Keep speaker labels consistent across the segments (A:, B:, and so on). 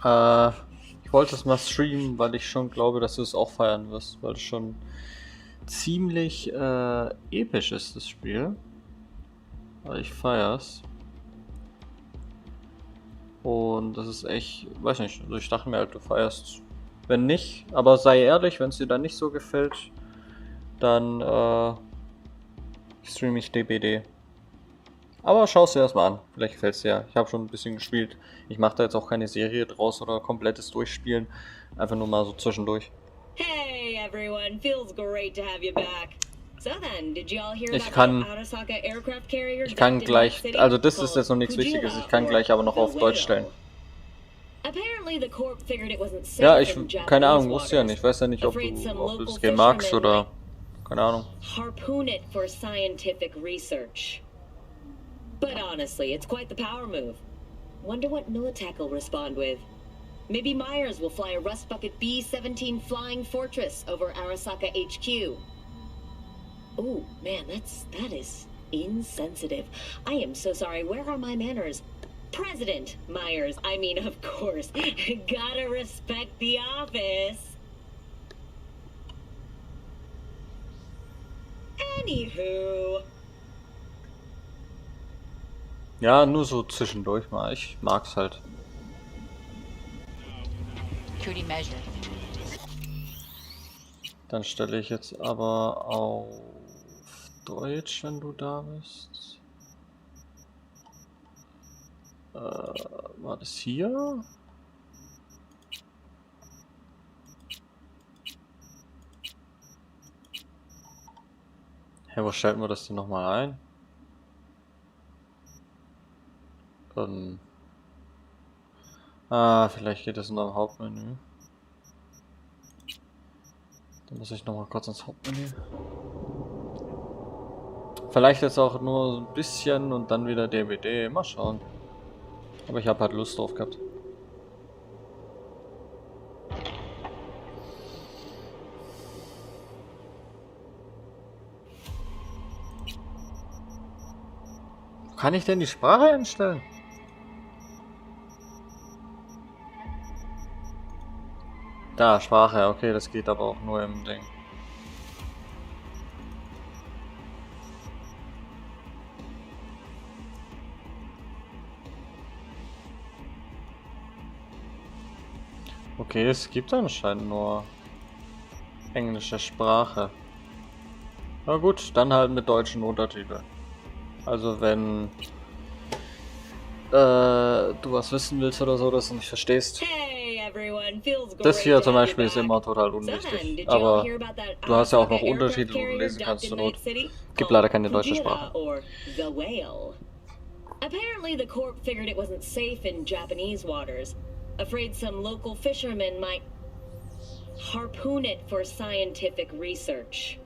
A: Äh, Ich wollte es mal streamen, weil ich schon glaube, dass du es auch feiern wirst, weil es schon ziemlich episch ist, das Spiel. Weil ich feier's. Und das ist echt, weiß nicht, also ich dachte mir halt, du feierst. Wenn nicht, aber sei ehrlich, wenn es dir dann nicht so gefällt, dann streame ich DBD. Aber schau es dir erstmal an, vielleicht gefällt es dir ja. Ich habe schon ein bisschen gespielt. Ich mache da jetzt auch keine Serie draus oder komplettes Durchspielen. Einfach nur mal so zwischendurch.
B: Hey everyone, feels great to have you back. So then, did you all hear
A: Ich
B: about
A: kann-
B: the Arasaka aircraft carrier?
A: Ich kann
B: docked in
A: gleich,
B: Night City?
A: also das ist
B: Called
A: jetzt noch nichts
B: Kujira
A: Wichtiges, ich kann
B: or
A: gleich aber noch
B: the
A: auf Deutsch stellen.
B: Whale. Apparently the Corp figured it wasn't safe
A: Ja,
B: in
A: keine
B: Japanese
A: Ahnung, wusste ja
B: waters.
A: nicht. Ich weiß ja nicht, ob
B: Afraid some
A: du
B: local
A: das Game magst
B: fishermen
A: oder, keine Ahnung.
B: harpoon it for scientific research. But honestly, it's quite the power move. Wonder what Militech will respond with. Maybe Myers will fly a Rust Bucket B-17 Flying Fortress over Arasaka HQ. Oh, man, that is insensitive. I am so sorry. Where are my manners? President Myers, I mean, of course. Gotta respect the office. Anywho.
A: Ja, nur so zwischendurch mal. Ich mag's halt.
C: Security measure.
A: Dann stelle ich jetzt aber auf Deutsch, wenn du da bist. War das hier? Hä, wo stellten wir das denn nochmal ein? Vielleicht geht es nur im Hauptmenü. Dann muss ich nochmal kurz ins Hauptmenü. Vielleicht jetzt auch nur so ein bisschen und dann wieder DBD. Mal schauen. Aber ich habe halt Lust drauf gehabt. Wo kann ich denn die Sprache einstellen? Da, Sprache, okay, das geht aber auch nur im Ding. Okay, es gibt anscheinend nur englische Sprache. Na gut, dann halt mit deutschen Untertiteln. Also wenn du was wissen willst oder so, dass du nicht verstehst.
B: Hey everyone, feels great
A: Das hier
B: to
A: zum
B: have you
A: Beispiel ist
B: back.
A: immer total
B: So then,
A: unwichtig.
B: did you all
A: Aber
B: hear about that
A: du hast ja auch noch
B: Arasaka
A: Untertitel, wo
B: aircraft
A: du lesen
B: carrier
A: kannst zur
B: docked in
A: Not.
B: Night City?
A: Gibt leider keine
B: Called
A: deutsche Sprache.
B: Kujira or the Whale. Apparently the Corp figured it wasn't safe in Japanese waters. Afraid some local fishermen might harpoon it for scientific research.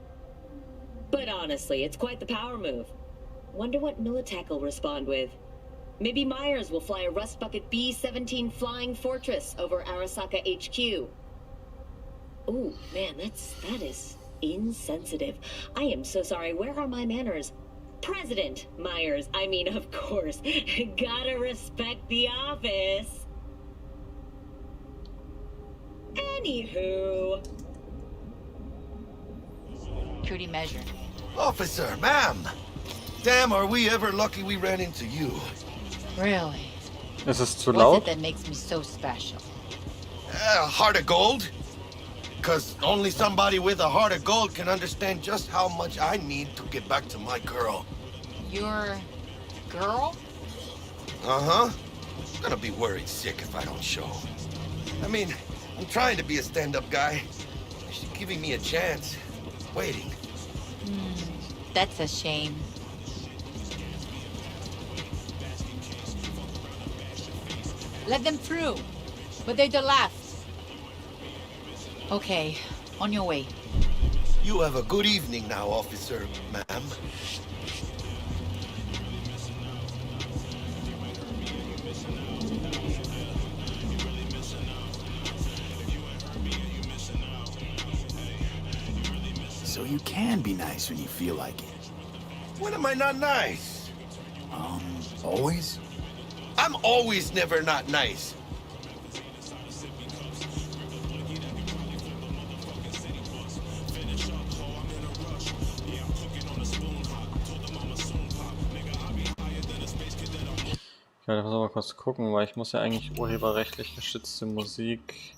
B: But honestly, it's quite the power move. Wonder what Militech will respond with. Maybe Myers will fly a Rust Bucket B-17 Flying Fortress over Arasaka HQ. Ooh, man, that is insensitive. I am so sorry. Where are my manners? President Myers, I mean, of course. Gotta respect the office. Anywho.
C: Security measure.
D: Officer, ma'am! Damn, are we ever lucky we ran into you.
C: Really?
A: Ist es zu
C: What's it
A: laut?
C: that makes me so special?
D: Heart of gold? Because only somebody with a heart of gold can understand just how much I need to get back to my girl.
C: Your girl?
D: Uh-huh. Gonna be worried sick if I don't show. I mean, I'm trying to be a stand-up guy. She's giving me a chance. Waiting.
C: That's a shame. Let them through. But they're the last. Okay, on your way.
D: You have a good evening now, officer, ma'am.
E: So you can be nice when you feel like it.
D: When am I not nice?
E: Always?
D: I'm always never not nice.
A: Ich werde mal kurz gucken, weil ich muss ja eigentlich urheberrechtlich geschützte Musik...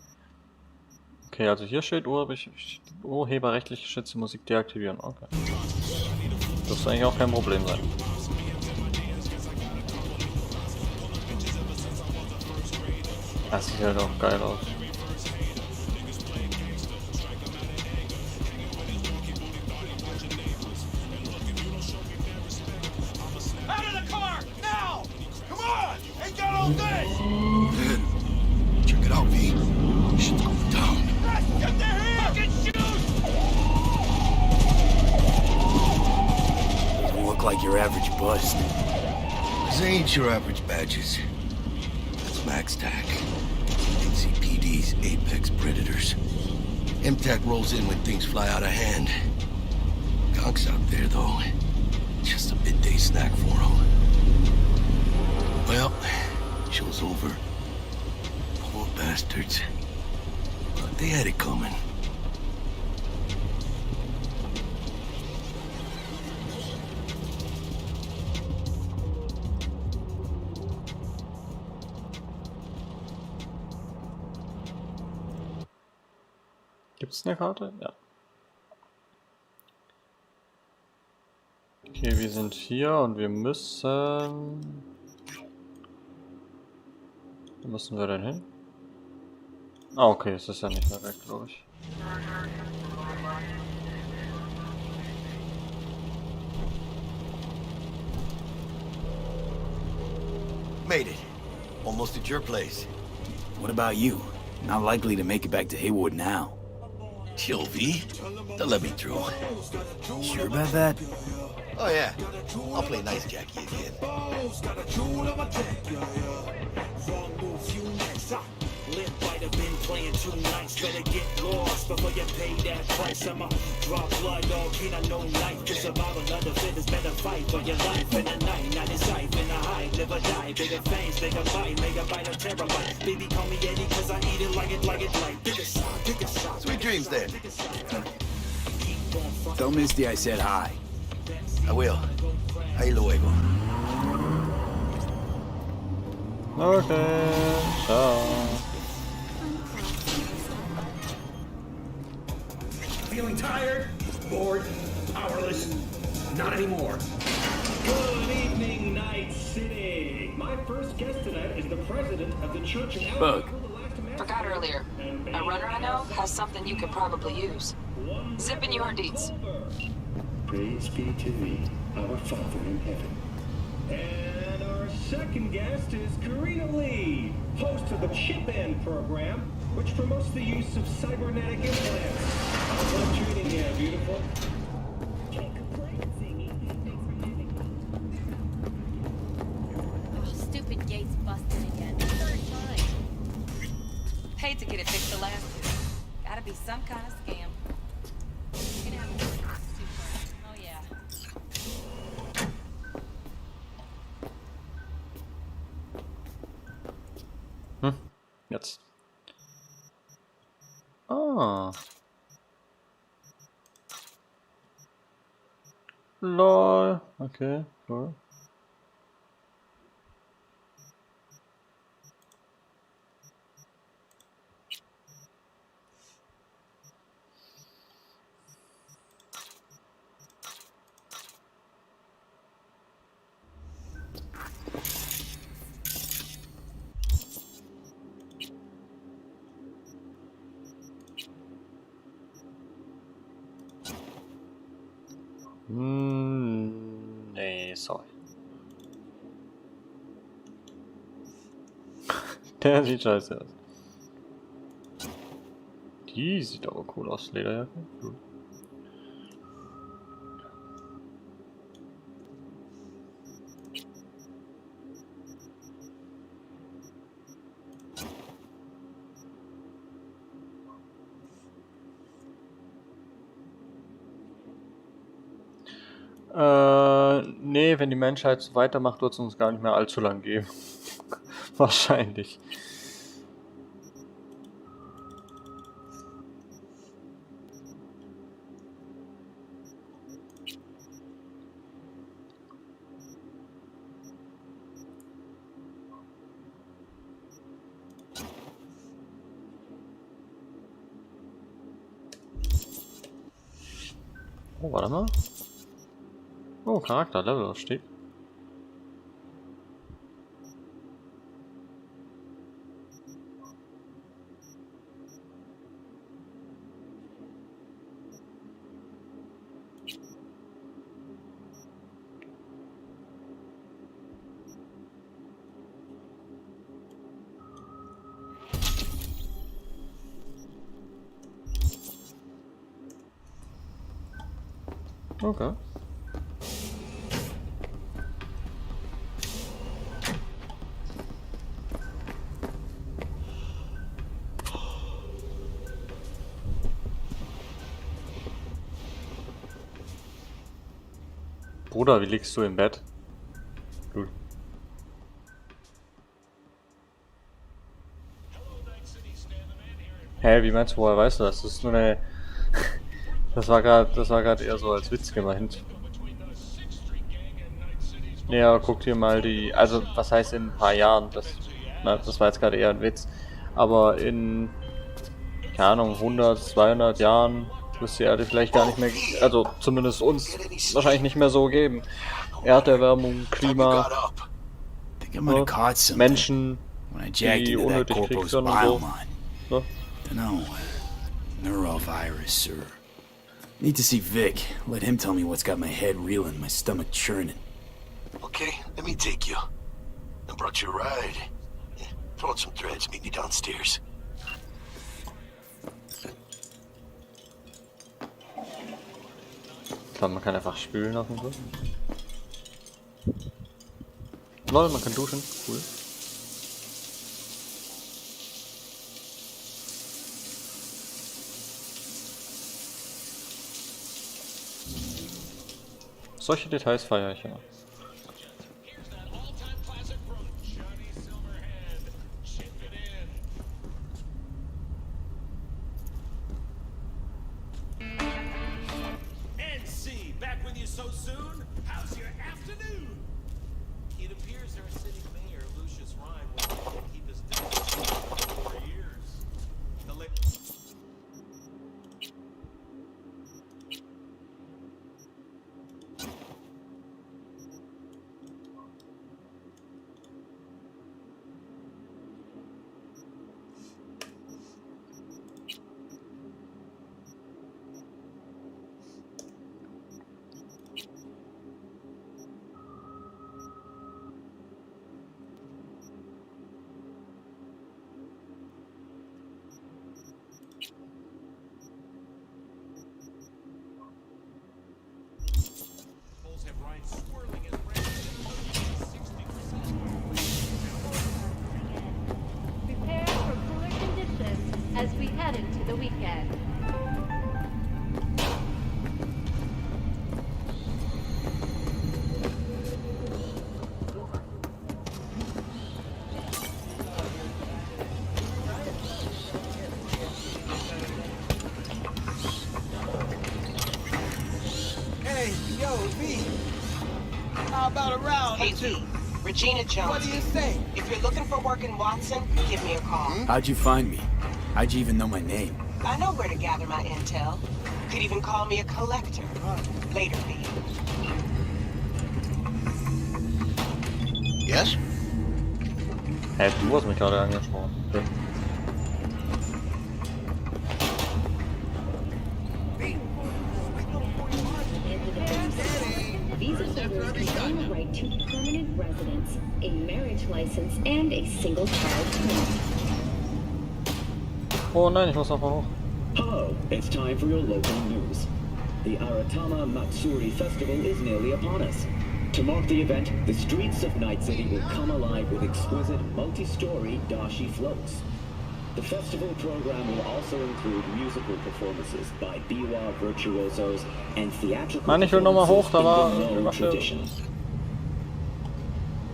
A: Okay, also hier steht urheberrechtlich geschützte Musik deaktivieren. Okay. Dürfte eigentlich auch kein Problem sein. Das sieht halt auch geil aus.
D: Out of the car! Now! Come on! Ain't got all day! Check it out, V. Shit's going down. Get their here! Fucking shoot!
E: You look like your average bust.
D: This ain't your average badges. That's Max Tac. NCPD's apex predators. MTAC rolls in when things fly out of hand. Conk's out there, though. Just a midday snack for him. Well, show's over. Poor bastards. But they had it coming.
A: Gibt's eine Karte? Ja. Okay, wir sind hier und wir müssen... Wo müssen wir denn hin? Ah, okay, es ist ja nicht mehr weg, glaube ich.
D: Made it. Almost at your place.
E: What about you? Not likely to make it back to Haywood now.
D: Chill, V. They'll let me through.
E: Sure about that?
D: Oh, yeah. I'll play nice Jackie again.
F: Playing too nice, better get lost before you pay that price. I'ma draw blood, dog, can't I know life. To survive another fit is better fight for your life in the night, not in sight, in the hide, live or die. Bigger fangs, bigger bite, make a bite of terabyte. Baby, call me Eddie, cause I eat it like. Bigger shot.
D: Sweet dreams, then.
E: Tell Misty I said hi.
D: I will. Ahí luego.
A: Okay, ciao.
G: Feeling tired? Bored? Powerless? Not anymore.
H: Good evening, Night City. My first guest tonight is the president of the Church of
E: Bug.
I: Forgot earlier. A runner I know has something you could probably use. Zip in your deeds.
H: Praise be to thee, our Father in heaven. And our second guest is Karina Lee, host of the Chip In program, which promotes the use of cybernetic implants. How's life treating you, beautiful?
B: Can't complain, Zingy. Thanks for having me.
C: Oh, stupid gates busted again. Third time.
I: Paid to get it fixed the last time. Gotta be some kind of scam.
C: You can have this super. Oh yeah.
A: Jetzt. Ah. Lol. Okay, cool. Nee, sorry. Der sieht scheiße aus. Die sieht aber cool aus, Lederjacke. Cool. Nee, wenn die Menschheit so weitermacht, wird es uns gar nicht mehr allzu lang geben. Wahrscheinlich. Oh, warte mal. Oh, Charakterlevel steht. Okay. Bruder, wie liegst du im Bett? Gut. Hä, wie meinst du, woher weißt du das? Das ist nur eine... das war gerade eher so als Witz gemeint. Ja, guck dir mal die... Also, was heißt in ein paar Jahren? Das war jetzt gerade eher ein Witz. Aber in... keine Ahnung, 100, 200 Jahren wird es die Erde vielleicht gar nicht mehr... Also, zumindest uns wahrscheinlich nicht mehr so geben. Erderwärmung, Klima... Menschen, die unnötig Krieg führen und so. So.
E: No, neurovirus or... Need to see Vic. Let him tell me what's got my head reeling, my stomach churning.
D: Okay, let me take you. I brought you a ride. Yeah, throw out some threads, meet me downstairs.
A: Ich glaube, man kann einfach spülen auf dem Boden. Lol, man kann duschen. Cool. Solche Details feiere ich immer.
J: Prepare for cooler conditions as we head into the weekend.
K: Hey, yo, V. How about a round
I: Hey,
K: or two?
I: Regina Jones.
K: What do you say?
I: If you're looking for work in Watson, give me a call.
E: How'd you find me? How'd you even know my name?
I: I know where to gather my intel. Could even call me a collector. Later, V.
D: Yes?
A: Hä, du hast mich gerade angesprochen. Okay.
B: Visa holders can own the right to permanent residence, a marriage license, and a single child permit.
A: Oh nein, ich muss noch mal hoch.
H: Hello, it's time for your local news. The Aratama Matsuri Festival is nearly upon us. To mark the event, the streets of Night City will come alive with exquisite multi-story dashi floats. The festival program will also include musical performances by biwa virtuosos and theatrical
A: Mann, ich will noch mal hoch, da war
H: performances in the tradition.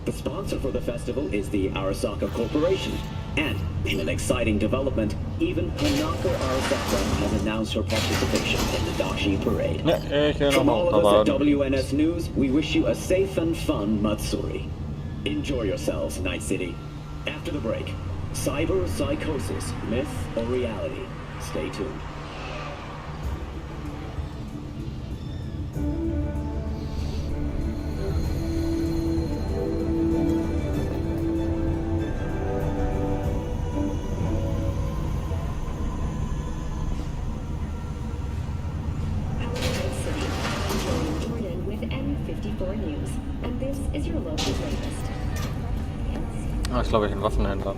H: The sponsor for the festival is the Arasaka Corporation. And, in an exciting development, even Hanako Arasaka has announced her participation in the Dashi Parade.
A: Ne, ich will noch
H: From
A: mal
H: all
A: hoch,
H: of
A: da
H: us
A: war...
H: at WNS News, we wish you a safe and fun Matsuri. Enjoy yourselves, Night City. After the break, cyber psychosis, myth or reality? Stay tuned.
A: Ah, ist glaube ich ein Waffenhändler.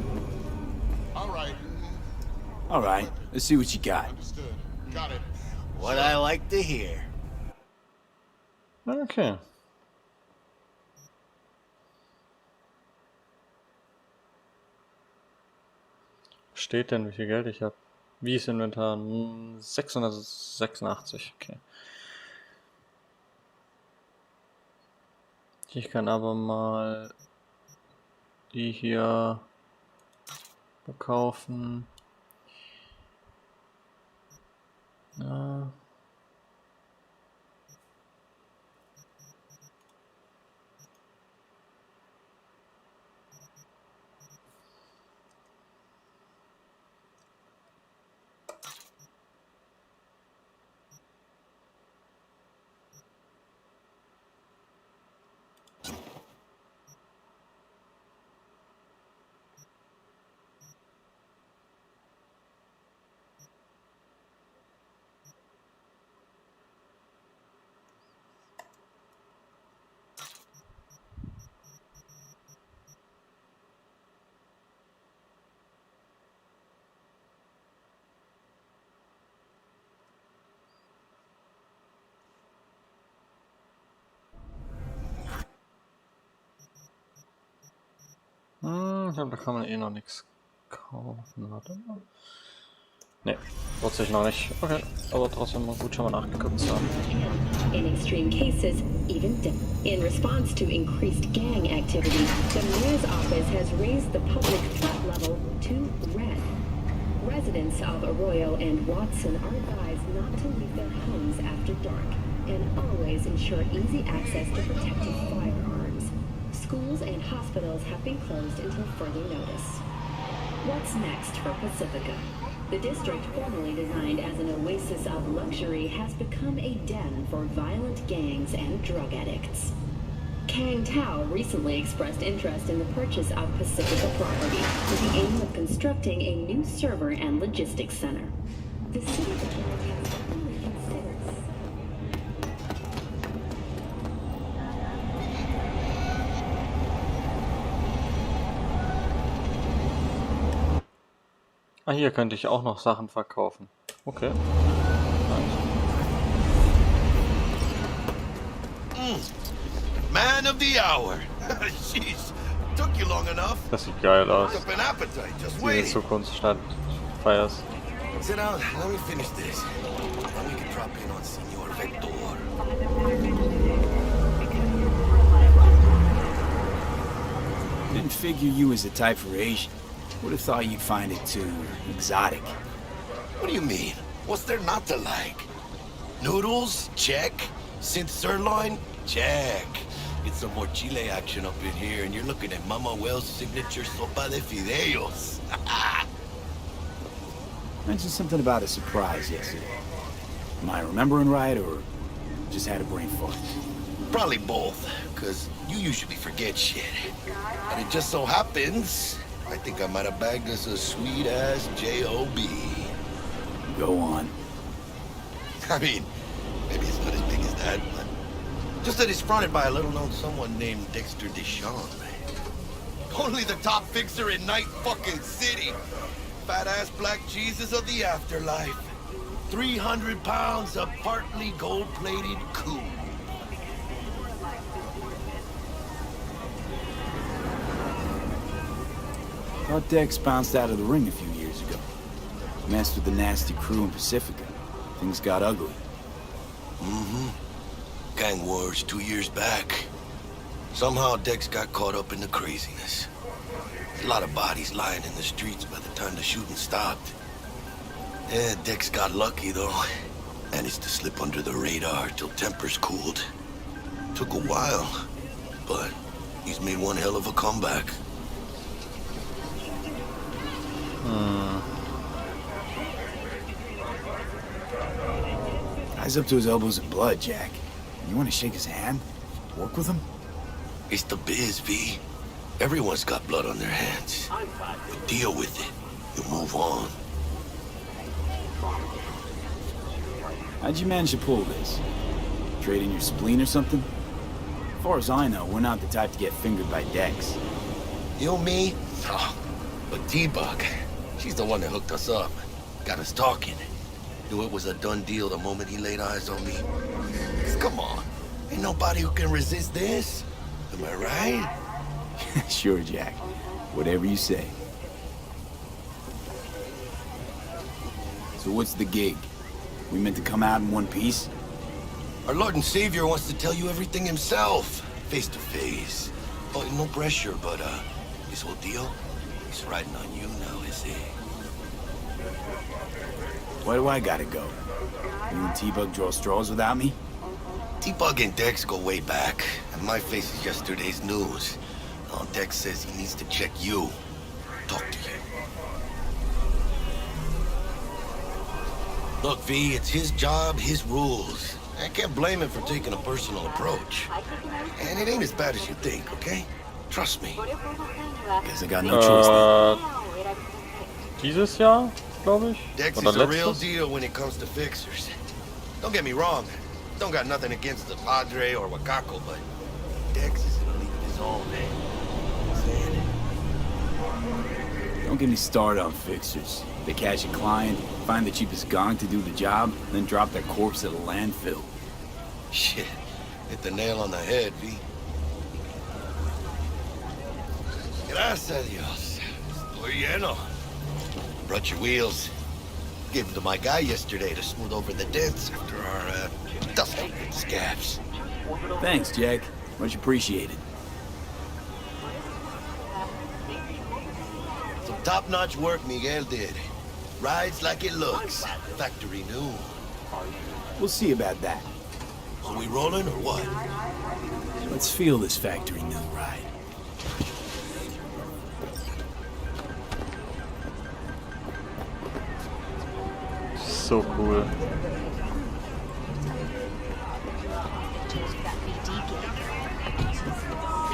E: All right, let's see what you got.
D: Got it. What I like to hear.
A: Okay. Steht denn, wie viel Geld ich habe? Wie ist Inventar? 686, okay. Ich kann aber mal die hier verkaufen. Ja. Ich glaube, da kann man eh noch nichts kaufen. Warte mal. Ne, wusste ich noch nicht. Okay, aber trotzdem mal gut schon mal nachgeguckt zu haben.
B: In extreme cases, even death. In response to increased gang activity, the mayor's office has raised the public threat level to red. Residents of Arroyo and Watson are advised not to leave their homes after dark and always ensure easy access to protected firearms. Schools and hospitals have been closed until further notice. What's next for Pacifica? The district, formerly designed as an oasis of luxury, has become a den for violent gangs and drug addicts. Kang Tao recently expressed interest in the purchase of Pacifica property with the aim of constructing a new server and logistics center. The city government has only considered.
A: Ah, hier könnte ich auch noch Sachen verkaufen. Okay.
D: Man of the hour. Jeez, took you long enough.
A: Das sieht geil aus.
D: Up an appetite, just
A: Diese
D: waiting.
A: Zukunftsstadt feierst.
D: Sit down, let me finish this. Then we can drop in on Senor Vector.
E: Didn't figure you was the type for Asian. Would have thought you'd find it too exotic.
D: What do you mean? What's there not to like? Noodles? Check. Synth sirloin? Check. Get some more Chile action up in here, and you're looking at Mama Wells' signature sopa de fideos.
E: Mentioned something about a surprise yesterday. Am I remembering right, or just had a brain fart?
D: Probably both, because you usually forget shit. And it just so happens, I think I might have bagged us a sweet-ass J.O.B.
E: Go on.
D: I mean, maybe it's not as big as that, but just that it's fronted by a little-known someone named Dexter Deshawn. Only the top fixer in Night fucking City. Fat-ass black Jesus of the afterlife. 300 pounds of partly gold-plated cool.
E: Thought Dex bounced out of the ring a few years ago. Messed with the nasty crew in Pacifica. Things got ugly.
D: Mm-hmm. Gang wars 2 years back. Somehow Dex got caught up in the craziness. A lot of bodies lying in the streets by the time the shooting stopped. Yeah, Dex got lucky though. Managed to slip under the radar till tempers cooled. Took a while, but he's made one hell of a comeback.
E: Guy's up to his elbows in blood, Jack. You want to shake his hand? Work with him?
D: It's the biz, V. Everyone's got blood on their hands. You deal with it. You move on.
E: How'd you manage to pull this? Trade in your spleen or something? As far as I know, we're not the type to get fingered by Dex.
D: You, me? Oh, but T-Bug, she's the one that hooked us up. Got us talking. Knew it was a done deal the moment he laid eyes on me. 'Cause come on, ain't nobody who can resist this. Am I right?
E: Sure, Jack. Whatever you say. So what's the gig? We meant to come out in one piece?
D: Our Lord and Savior wants to tell you everything himself, face to face. Oh, no pressure, but this whole deal, he's riding on you now, is he?
E: Why do I gotta go? You and T-Bug draw straws without me?
D: T-Bug and Dex go way back, and my face is yesterday's news. Oh, Dex says he needs to check you, talk to you. Look, V, it's his job, his rules. I can't blame him for taking a personal approach. And it ain't as bad as you think, okay? Trust me.
E: Guess I got no choice then.
A: Dieses Jahr, glaube ich.
D: Dex
A: Oder
D: is a real
A: letztes?
D: deal when it comes to fixers. Don't get me wrong. Don't got nothing against the Padre or Wakako, but Dex is in a league of his own, man.
E: Don't get me started on fixers. They catch a client, find the cheapest gong to do the job, then drop their corpse at a landfill.
D: Shit. Hit the nail on the head, V. Gracias a Dios. Estoy lleno. Brought your wheels. Gave them to my guy yesterday to smooth over the dents after our, dusting scabs.
E: Thanks, Jack. Much appreciated.
D: Some top-notch work Miguel did. Rides like it looks. Factory new.
E: We'll see about that.
D: So we rolling or what?
E: Let's feel this factory new ride.
A: So cool.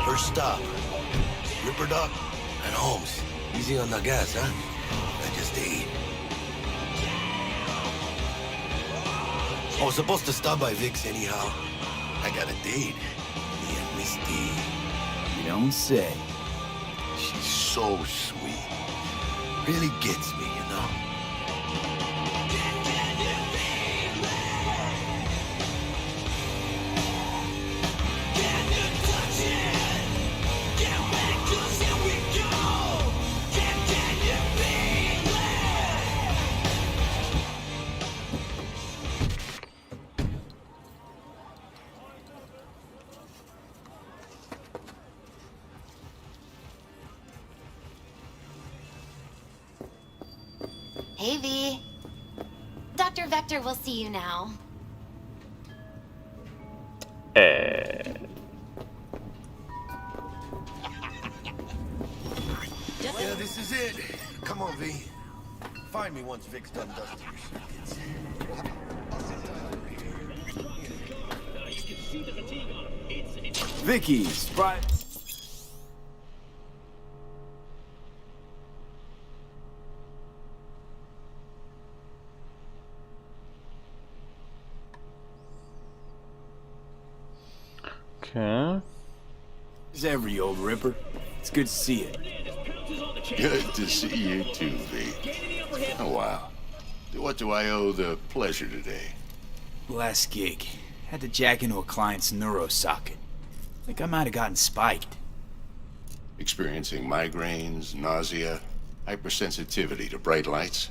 D: First stop. Ripper Dock and Holmes. Easy on the gas, huh? I just ate. I was supposed to stop by Vic's anyhow. I got a date. Me and Misty.
E: You don't say.
D: She's so sweet. Really gets me, you know?
L: Hey, V. Dr. Vector will see you now.
D: Yeah, this is it. Come on, V. Find me once Vic's done dusting your shit.
E: Vicky, Sprite.
A: Okay.
E: Is every old ripper. It's good to see you.
M: Good to see you too, V. Oh, wow. What do I owe the pleasure today?
E: Last gig. Had to jack into a client's neuro socket. Think I might have gotten spiked.
M: Experiencing migraines, nausea, hypersensitivity to bright lights?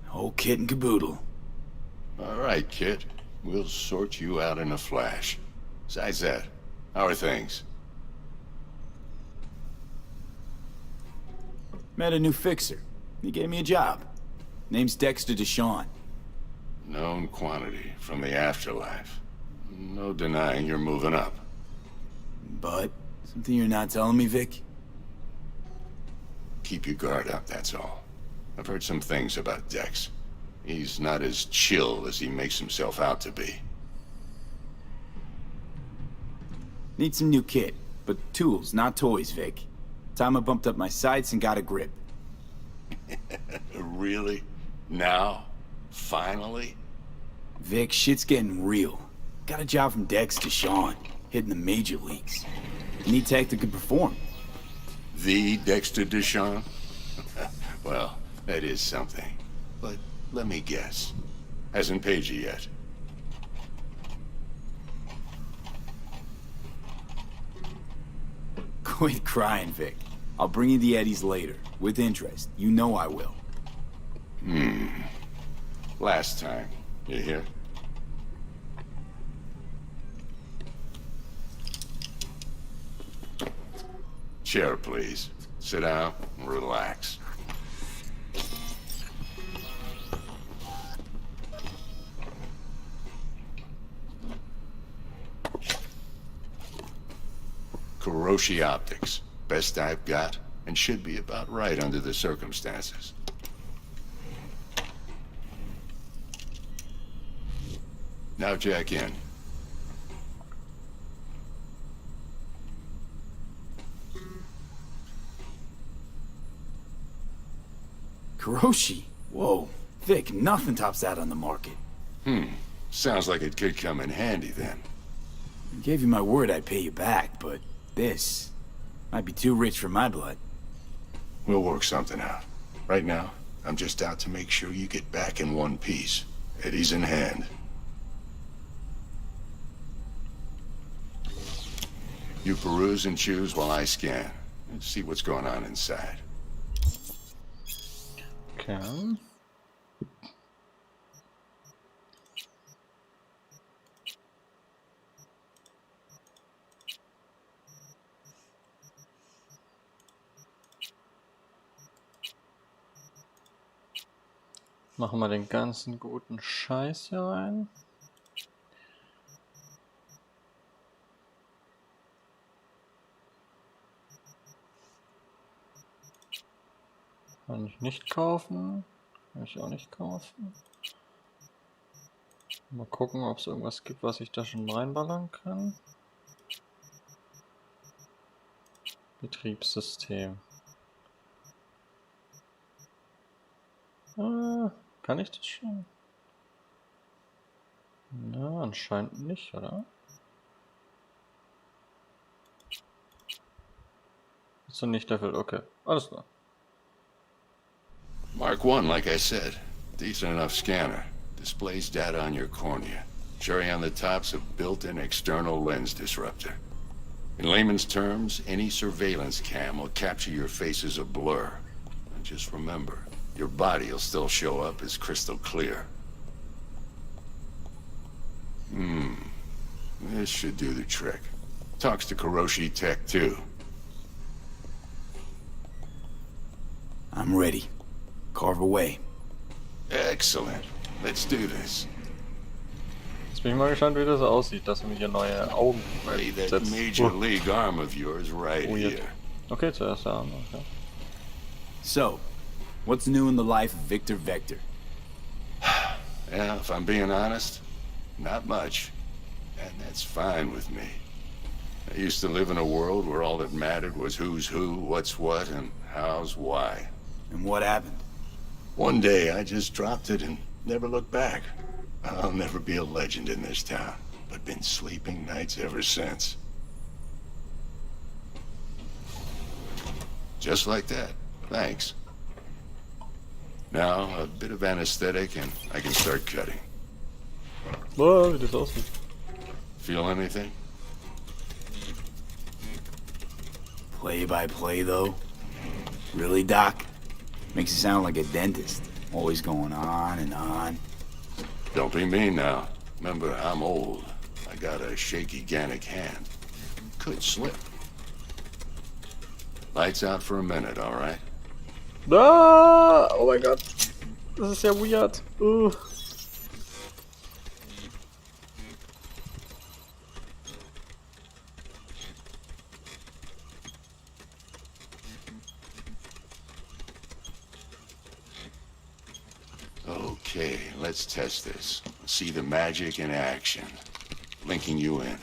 E: Whole kit and caboodle.
M: All right, kid. We'll sort you out in a flash. Besides that, how are things?
E: Met a new fixer. He gave me a job. Name's Dexter Deshawn.
M: Known quantity from the afterlife. No denying you're moving up.
E: But, something you're not telling me, Vic?
M: Keep your guard up, that's all. I've heard some things about Dex. He's not as chill as he makes himself out to be.
E: Need some new kit, but tools, not toys, Vic. Time I bumped up my sights and got a grip.
M: Really? Now? Finally?
E: Vic, shit's getting real. Got a job from Dex to Sean, hitting the major leagues. Need tech that could perform.
M: The Dexter Deshawn? Well, that is something. But let me guess. Hasn't paid you yet.
E: Quit crying, Vic. I'll bring you the eddies later, with interest. You know I will.
M: Last time. You hear? Chair, please. Sit down and relax. Kuroshi Optics. Best I've got, and should be about right under the circumstances. Now jack in.
E: Kuroshi? Whoa. Vic, nothing tops that on the market.
M: Sounds like it could come in handy then.
E: I gave you my word I'd pay you back, but this might be too rich for my blood.
M: We'll work something out. Right now, I'm just out to make sure you get back in one piece. Eddie's in hand. You peruse and choose while I scan. And see what's going on inside.
A: Okay. Machen wir den ganzen guten Scheiß hier rein. Kann ich nicht kaufen. Kann ich auch nicht kaufen. Mal gucken, ob es irgendwas gibt, was ich da schon reinballern kann. Betriebssystem. Kann ich das schon? Na, anscheinend nicht, oder? Ist nicht erfüllt, okay. Alles klar.
M: Mark 1, like I said. Decent enough scanner. Displays data on your cornea. Cherry on the top's a built-in external lens disruptor. In layman's terms, any surveillance cam will capture your face as a blur. And just remember, your body will still show up as crystal clear. This should do the trick. Talks to Kuroshi Tech, too.
E: I'm ready. Carve away.
M: Excellent. Let's do this.
A: Jetzt bin ich mal gespannt, wie das aussieht, dass er mir hier neue Augen
M: Lay that
A: setzt.
M: Major League arm of yours right here.
A: Okay, zuerst der Arm. Okay.
E: So, what's new in the life of Victor Vector?
M: Yeah, if I'm being honest, not much. And that's fine with me. I used to live in a world where all that mattered was who's who, what's what, and how's why.
E: And what happened?
M: One day I just dropped it and never looked back. I'll never be a legend in this town, but been sleeping nights ever since. Just like that. Thanks. Now, a bit of anesthetic and I can start cutting.
A: Boah, wie das aussieht.
M: Feel anything?
E: Play by play, though? Really, Doc? Makes you sound like a dentist. Always going on and on.
M: Don't be mean now. Remember, I'm old. I got a shaky Gannic hand. Could slip. Lights out for a minute, all right?
A: Ah, oh mein Gott. Das ist ja weird.
M: Okay, let's test this. See the magic in action. Linking you in.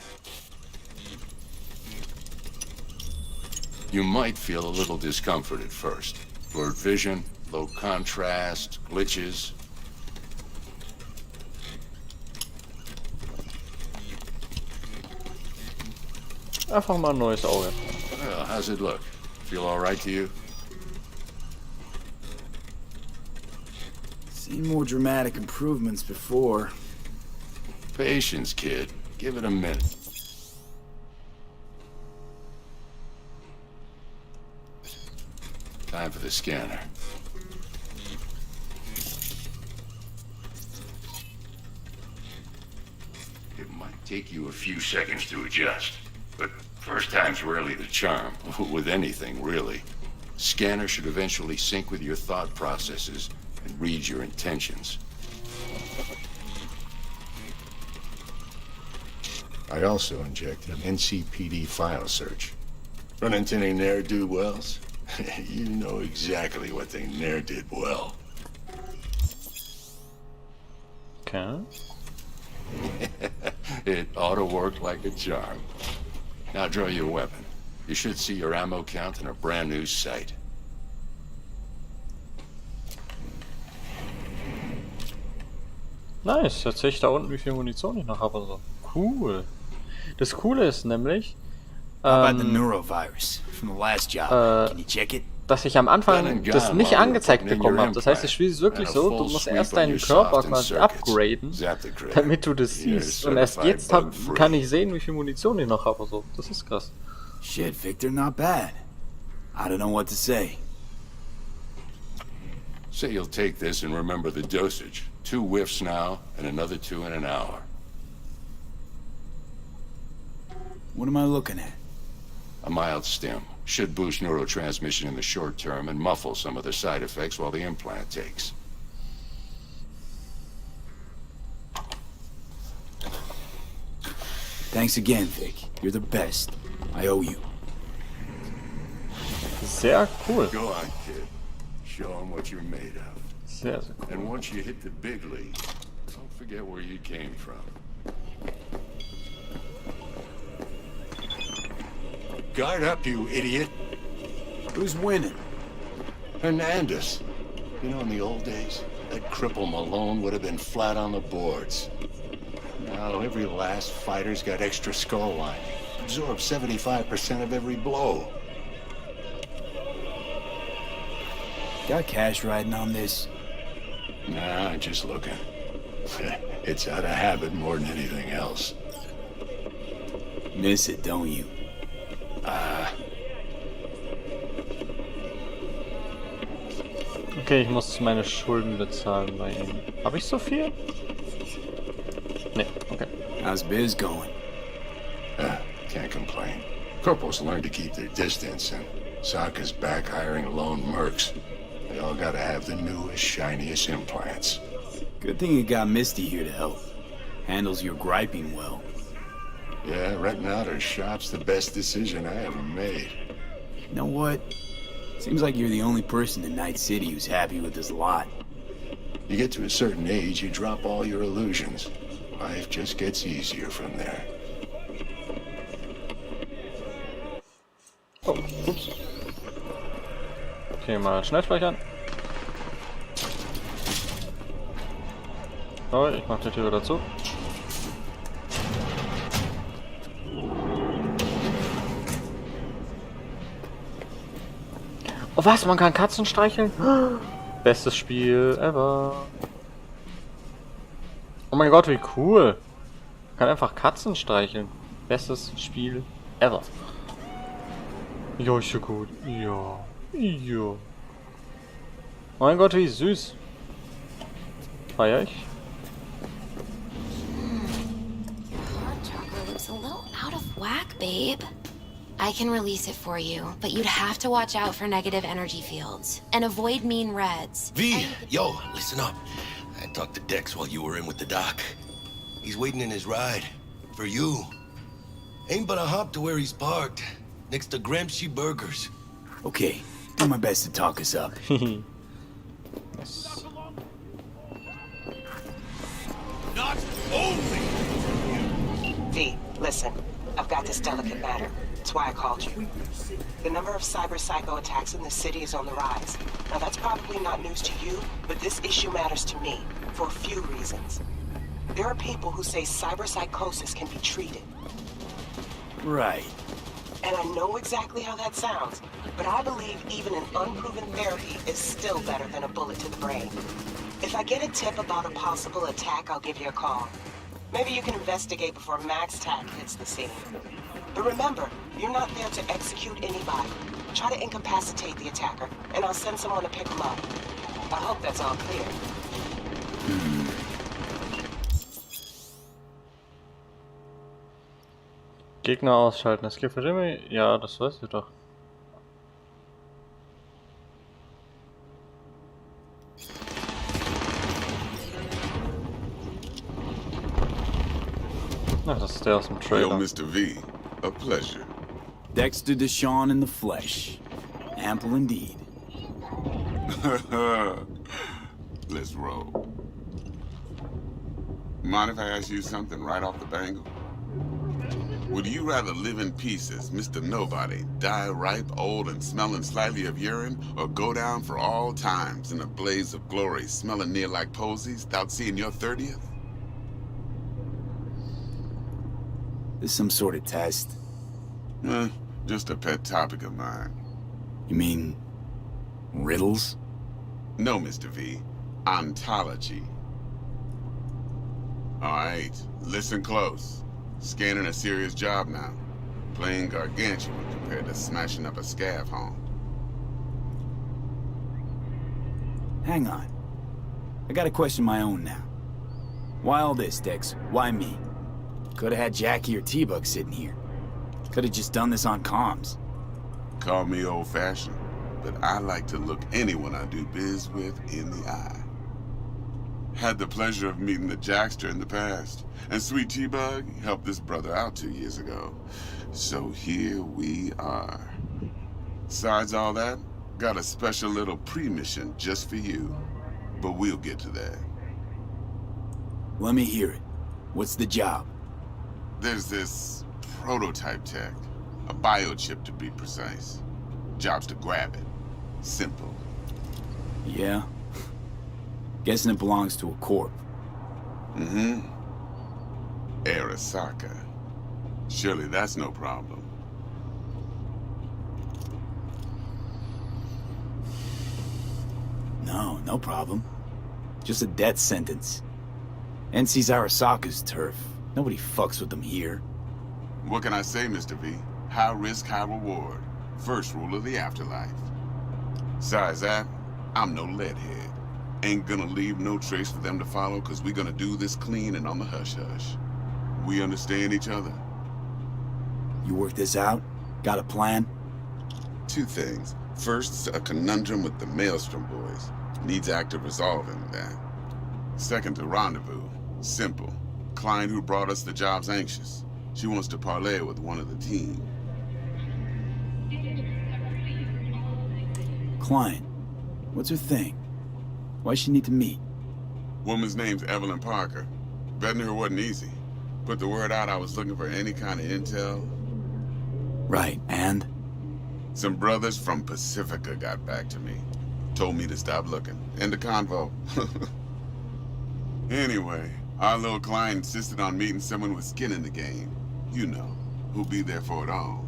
M: You might feel a little discomfort at first. Blurred vision, low contrast, glitches.
A: Einfach mal ein neues Auge.
M: Well, how's it look? Feel all right to you?
E: Seen more dramatic improvements before.
M: Patience, kid. Give it a minute. Time for the scanner. It might take you a few seconds to adjust, but first time's rarely the charm, with anything, really. Scanner should eventually sync with your thought processes and read your intentions. I also injected an NCPD file search. Run into any ne'er-do-wells? You know exactly what they ne'er did well.
A: Okay.
M: It ought to work like a charm. Now draw your weapon. You should see your ammo count in a brand new sight.
A: Nice, jetzt sehe ich da unten, wie viel Munition ich noch habe. So. Cool. Das Coole ist nämlich,
E: How about the neurovirus from the last job? Can you check it?
A: dass ich am Anfang das nicht angezeigt bekommen habe. Das heißt, das Spiel ist wirklich so, du musst erst deinen Körper quasi upgraden, damit du das siehst. Und erst jetzt kann ich sehen, wie viel Munition ich noch habe. So. Das ist krass.
E: Shit, Victor, not bad. I don't know what to say.
M: Say you'll take this and remember the dosage. 2 whiffs now, and another 2 in an hour.
E: What am I looking at?
M: A mild stim. Should boost neurotransmission in the short term and muffle some of the side effects while the implant takes.
E: Thanks again, Vic. You're the best. I owe you.
A: Sehr cool.
M: Go on, kid. Show them what you're made of.
A: Sehr, sehr cool.
M: And once you hit the big leagues, don't forget where you came from. Guard up, you idiot.
E: Who's winning?
M: Hernandez. You know, in the old days, that cripple Malone would have been flat on the boards. Now, every last fighter's got extra skull lining. Absorbs 75% of every blow.
E: Got cash riding on this?
M: Nah, just looking. It's out of habit more than anything else.
E: Miss it, don't you?
A: Okay, ich muss meine Schulden bezahlen bei ihm. Habe ich so viel? Nee, okay.
E: How's biz going?
M: Can't complain. Corporals learn to keep their distance, and Sokka's back hiring lone mercs. They all gotta have the newest, shiniest implants.
E: Good thing you got Misty here to help. Handles your griping well.
M: Yeah, renting out her shop's the best decision I ever made.
E: You know what? Seems like you're the only person in Night City who's happy with this lot.
M: You get to a certain age, you drop all your illusions. Life just gets easier from there.
A: Oh, ups. Okay, mal schnell speichern. Oh, ich mach die Tür dazu. Oh was, man kann Katzen streicheln? Bestes Spiel ever. Oh mein Gott, wie cool. Man kann einfach Katzen streicheln. Bestes Spiel ever. Ja, ist ja gut. Ja. Ja. Oh mein Gott, wie süß. Feier ich.
L: Hot chocolate looks a little out of whack, babe. I can release it for you, but you'd have to watch out for negative energy fields and avoid mean reds.
D: V, yo, listen up. I talked to Dex while you were in with the doc. He's waiting in his ride. For you. Ain't but a hop to where he's parked. Next to Gramsci Burgers.
E: Okay, do my best to talk us up.
A: Yes.
K: Not only
N: V, listen. I've got this delicate matter. That's why I called you. The number of cyber psycho attacks in the city is on the rise. Now that's probably not news to you, but this issue matters to me for a few reasons. There are people who say cyber psychosis can be treated.
E: Right.
N: And I know exactly how that sounds, but I believe even an unproven therapy is still better than a bullet to the brain. If I get a tip about a possible attack, I'll give you a call. Maybe you can investigate before Max Tack hits the scene. But remember, you're not there to execute anybody. Try to incapacitate the attacker, and I'll send someone to pick him up. I hope that's all clear.
A: Gegner ausschalten. Es gibt immer. Ja, das weißt du doch. Ach, das ist der aus dem Trailer.
O: Yo, Mr. V. A pleasure.
E: Dexter Deshawn in the flesh. Ample indeed.
O: Let's roll. Mind if I ask you something right off the bangle? Would you rather live in pieces, Mr. Nobody, die ripe, old, and smelling slightly of urine, or go down for all times in a blaze of glory, smelling near like posies, without seeing your 30th?
E: This some sort of test?
O: Just a pet topic of mine.
E: You mean riddles?
O: No, Mr. V. Ontology. All right, listen close. Scanning a serious job now. Playing gargantuan compared to smashing up a scav home.
E: Hang on. I got a question of my own now. Why all this, Dex? Why me? Could have had Jackie or T-Bug sitting here. Could have just done this on comms.
O: Call me old-fashioned, but I like to look anyone I do biz with in the eye. Had the pleasure of meeting the Jackster in the past, and Sweet T-Bug helped this brother out 2 years ago. So here we are. Besides all that, got a special little pre-mission just for you. But we'll get to that.
E: Let me hear it. What's the job?
O: There's this prototype tech. A biochip to be precise. Job's to grab it. Simple.
E: Yeah? Guessing it belongs to a corp.
O: Mm-hmm. Arasaka. Surely that's no problem.
E: No, no problem. Just a death sentence. NC's Arasaka's turf. Nobody fucks with them here.
O: What can I say, Mr. V? High risk, high reward. First rule of the afterlife. Besides that, I'm no leadhead. Ain't gonna leave no trace for them to follow, cause we gonna do this clean and on the hush-hush. We understand each other?
E: You work this out? Got a plan?
O: Two things. First, a conundrum with the Maelstrom boys. Needs active resolving that. Second, a rendezvous. Simple. Client who brought us the job's anxious. She wants to parlay with one of the team.
E: Client? What's her thing? Why's she need to meet?
O: Woman's name's Evelyn Parker. Vetting her wasn't easy. Put the word out I was looking for any kind of intel.
E: Right, and?
O: Some brothers from Pacifica got back to me. Told me to stop looking. End the convo. Anyway, our little client insisted on meeting someone with skin in the game. You know, who'll be there for it all.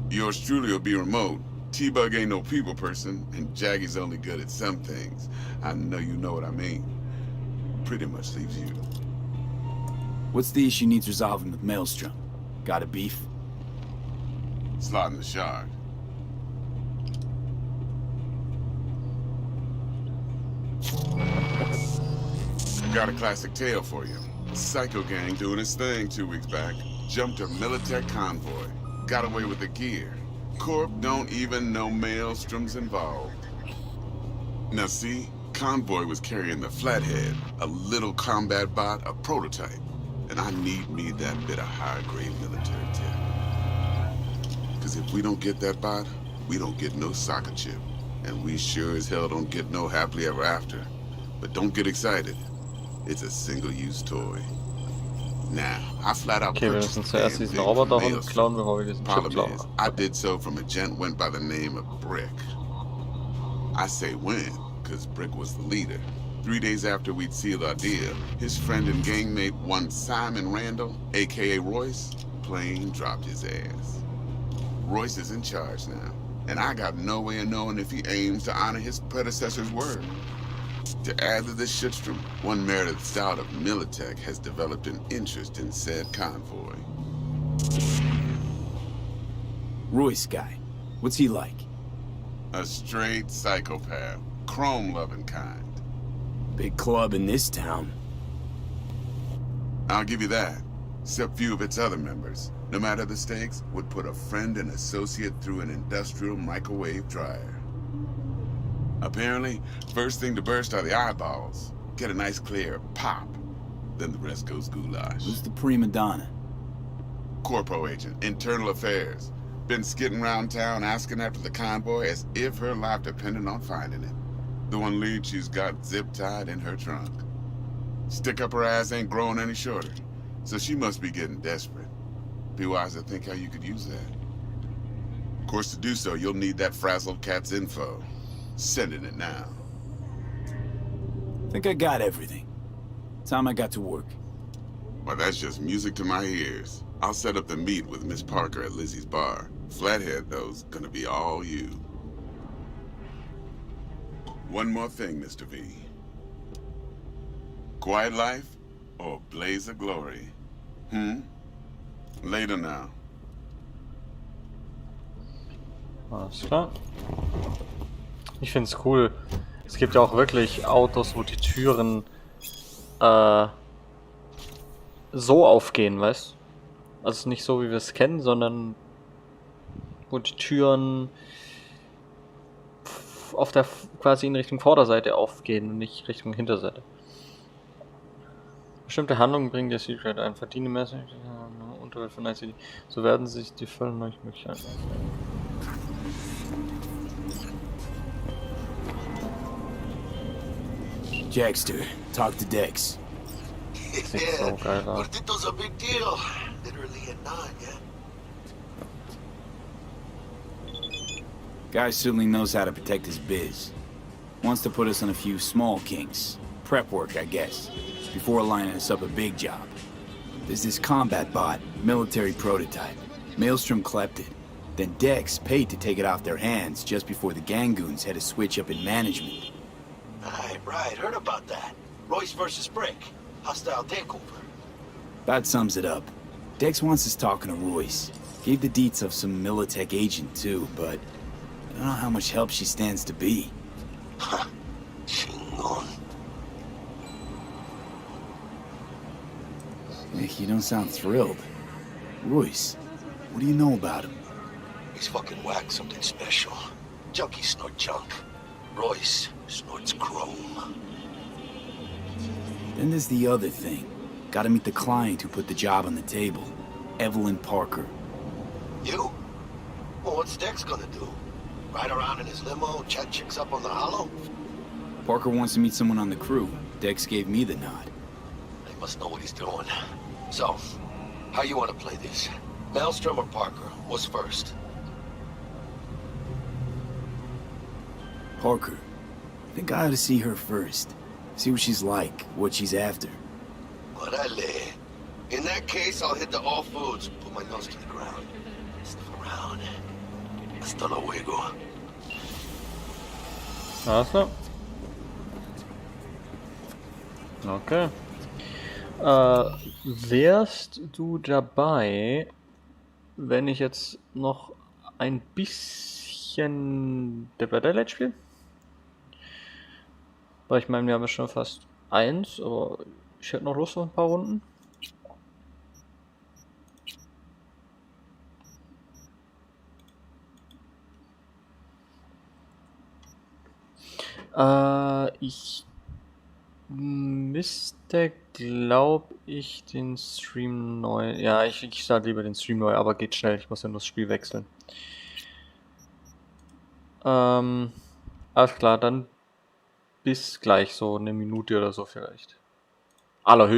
O: Yours truly will be remote. T-Bug ain't no people person, and Jaggy's only good at some things. I know you know what I mean. Pretty much leaves you.
E: What's the issue needs resolving with Maelstrom? Got a beef?
O: Slotting the shard. Got a classic tale for you. Psycho gang doing its thing 2 weeks back. Jumped a Militech convoy. Got away with the gear. Corp don't even know Maelstrom's involved. Now see, convoy was carrying the Flathead, a little combat bot, a prototype. And I need me that bit of high-grade military tech. Because if we don't get that bot, we don't get no soccer chip. And we sure as hell don't get no happily ever after. But don't get excited. It's a single-use toy. Now, I flat out
A: Okay, wir müssen zuerst diesen Roboterhund klauen, bevor wir diesen Chip klauen.
O: I did so from a gent went by the name of Brick. I say when, because Brick was the leader. 3 days after we'd sealed our deal, his friend and gangmate, one Simon Randall, a.k.a. Royce, plane dropped his ass. Royce is in charge now, and I got no way of knowing if he aims to honor his predecessor's word. To add to this shitstorm, one Meredith Stout of Militech has developed an interest in said convoy.
E: Royce guy. What's he like?
O: A straight psychopath. Chrome-loving kind.
E: Big club in this town.
O: I'll give you that. Except few of its other members, no matter the stakes, would put a friend and associate through an industrial microwave dryer. Apparently, first thing to burst are the eyeballs. Get a nice clear pop. Then the rest goes goulash.
E: Who's the prima donna?
O: Corpo agent, internal affairs. Been skidding around town asking after the convoy as if her life depended on finding it. The one lead she's got zip-tied in her trunk. Stick up her ass ain't growing any shorter, so she must be getting desperate. Be wise to think how you could use that. Of course, to do so, you'll need that frazzled cat's info. Sending it now.
E: Think I got everything. Time I got to work.
O: Well, that's just music to my ears. I'll set up the meet with Miss Parker at Lizzie's bar. Flathead, though's gonna be all you. One more thing, Mr. V. Quiet life or blaze of glory? Later now.
A: Alles klar. Ich finde es cool. Es gibt ja auch wirklich Autos, wo die Türen so aufgehen, weißt? Also nicht so, wie wir es kennen, sondern wo die Türen auf der quasi in Richtung Vorderseite aufgehen und nicht Richtung Hinterseite. Bestimmte Handlungen bringen der Secret ein. Verdiene mäßig unterhalb von ICD. So werden sich die Fälle nicht möglich sein.
E: Jackster, talk to Dex.
A: Sieht so geil aus.
D: Gordito's a big deal. Literally a nine, yeah?
E: Guy certainly knows how to protect his biz. Wants to put us on a few small kinks. Prep work, I guess. Before lining us up a big job. There's this combat bot, military prototype. Maelstrom clept it. Then Dex paid to take it off their hands just before the Gangoons had a switch up in management.
D: Right, heard about that. Royce versus Brick. Hostile takeover.
E: That sums it up. Dex wants us talking to Royce. Gave the deets of some Militech agent too, but I don't know how much help she stands to be.
D: Ha! Chingon.
E: Nick, you don't sound thrilled. Royce, what do you know about him?
D: He's fucking whacked something special. Junkies snort junk. Royce snorts chrome.
E: Then there's the other thing. Gotta meet the client who put the job on the table. Evelyn Parker.
D: You? Well, what's Dex gonna do? Ride around in his limo, chat chicks up on the hollow?
E: Parker wants to meet someone on the crew. Dex gave me the nod.
D: He must know what he's doing. So, how you want to play this? Maelstrom or Parker? What's first?
E: Parker. I think I ought to see her first. See what she's like, what she's after.
D: Orale. In that case, I'll hit the all foods, put my nose to the ground. Sniff around. Hasta luego.
A: Also. Okay. Wärst du dabei, wenn ich jetzt noch ein bisschen Dead by Daylight spiele? Weil ich meine, wir haben ja schon fast 1, aber ich hätte noch Lust auf ein paar Runden. Ich müsste, glaube ich, den Stream neu... Ja, ich starte lieber den Stream neu, aber geht schnell. Ich muss ja nur das Spiel wechseln. Alles klar, dann bis gleich, so eine Minute oder so vielleicht. Allerhöchstens.